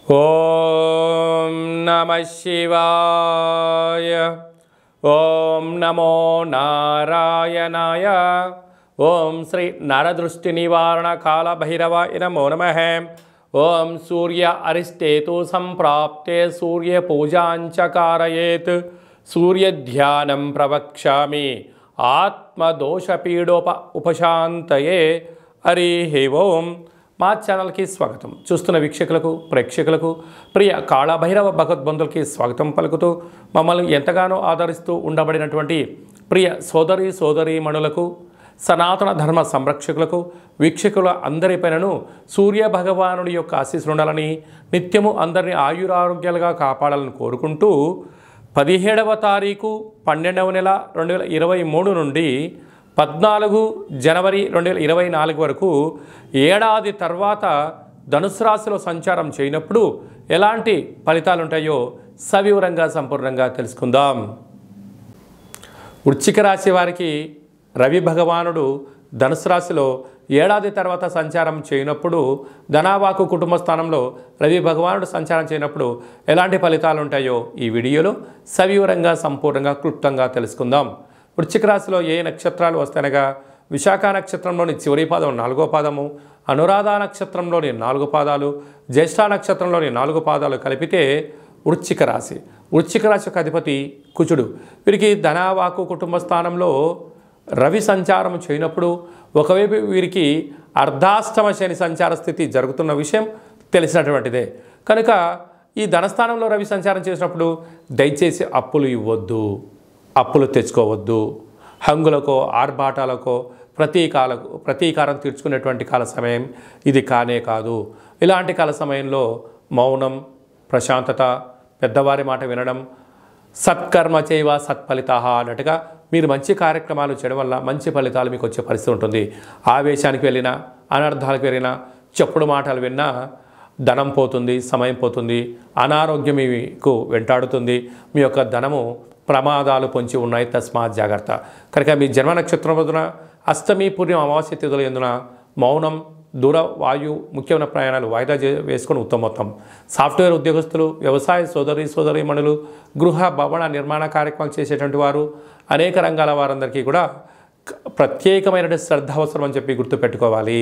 ఓం నమః శివాయ. ఓం నమో నారాయణాయ. ఓం శ్రీ నరదృష్టి నివారణ కాల భైరవాయ నమో నమః. ఓం సూర్య అరిష్టేతు సంప్రాప్తే సూర్య పూజాంచ కారయేత్. సూర్య ధ్యానం ప్రవక్ష్యామి ఆత్మదోషపీడోప ఉపశాంతయే. హరి ఓం. మా ఛానల్కి స్వాగతం. చూస్తున్న వీక్షకులకు ప్రేక్షకులకు ప్రియ కాళభైరవ భగవద్బంధులకి స్వాగతం పలుకుతూ మమ్మల్ని ఎంతగానో ఆదరిస్తూ ఉండబడినటువంటి ప్రియ సోదరీమణులకు సనాతన ధర్మ సంరక్షకులకు వీక్షకుల అందరిపైనను సూర్య భగవానుడి యొక్క ఆశీస్సులు ఉండాలని నిత్యము అందరినీ ఆయురారోగ్యాలుగా కాపాడాలని కోరుకుంటూ 17వ తారీఖు 12వ నెల 2023 నుండి 14 జనవరి 2024 వరకు ఏడాది తర్వాత ధనుసు రాశిలో సంచారం చేయనప్పుడు ఎలాంటి ఫలితాలు ఉంటాయో సవివరంగా సంపూర్ణంగా తెలుసుకుందాం. వృశ్చిక రాశి వారికి రవి భగవానుడు ధనుసు రాశిలో ఏడాది తర్వాత సంచారం చేయనప్పుడు ధనావాకు కుటుంబ స్థానంలో రవి భగవానుడు సంచారం చేయనప్పుడు ఎలాంటి ఫలితాలు ఉంటాయో ఈ వీడియోలో సవివరంగా సంపూర్ణంగా క్లుప్తంగా తెలుసుకుందాం. వృశ్చిక రాశిలో ఏ నక్షత్రాలు వస్తాయనగా విశాఖ నక్షత్రంలోని చివరి పాదం 4వ పాదము, అనురాధ నక్షత్రంలోని 4 పాదాలు, జ్యేష్ఠ నక్షత్రంలోని 4 పాదాలు కలిపితే వృశ్చిక రాశి. వృశ్చిక రాశి యొక్క అధిపతి కుజుడు. వీరికి ధనవాకు కుటుంబ స్థానంలో రవి సంచారం చేయనప్పుడు ఒకవైపు వీరికి అర్ధాష్టమ శని సంచార స్థితి జరుగుతున్న విషయం తెలిసినటువంటిదే. కనుక ఈ ధనస్థానంలో రవి సంచారం చేసినప్పుడు దయచేసి అప్పులు ఇవ్వద్దు, అప్పులు తెచ్చుకోవద్దు. హంగులకో ఆర్భాటాలకో ప్రతీకారం తీర్చుకునేటువంటి కాల సమయం ఇది కానే కాదు. ఇలాంటి కాల సమయంలో మౌనం, ప్రశాంతత, పెద్దవారి మాట వినడం, సత్కర్మ చేయవ సత్ఫలితాః అన్నట్టుగా మీరు మంచి కార్యక్రమాలు చేయడం వల్ల మంచి ఫలితాలు మీకు వచ్చే పరిస్థితి ఉంటుంది. ఆవేశానికి వెళ్ళినా, అనర్థాలకు వెళ్ళినా, చెప్పుడు మాటలు విన్నా ధనం పోతుంది, సమయం పోతుంది, అనారోగ్యం మీకు వెంటాడుతుంది, మీ యొక్క ధనము ప్రమాదాలు పొంచి ఉన్నాయి. తస్మాత్ జాగ్రత్త. కనుక మీ జన్మ నక్షత్రం రోజున అష్టమి పూర్ణిమ అమావాస్య తిథుల యందున మౌనం, దూర వాయు ముఖ్యమైన ప్రయాణాలు వాయిదా వేసుకొని ఉత్తమోత్తం. సాఫ్ట్వేర్ ఉద్యోగస్తులు, వ్యవసాయ సోదరీమణులు, గృహ భవన నిర్మాణ కార్యక్రమాలు చేసేటువంటి వారు, అనేక రంగాల వారందరికీ కూడా ప్రత్యేకమైన శ్రద్ధ అవసరం అని చెప్పి గుర్తుపెట్టుకోవాలి.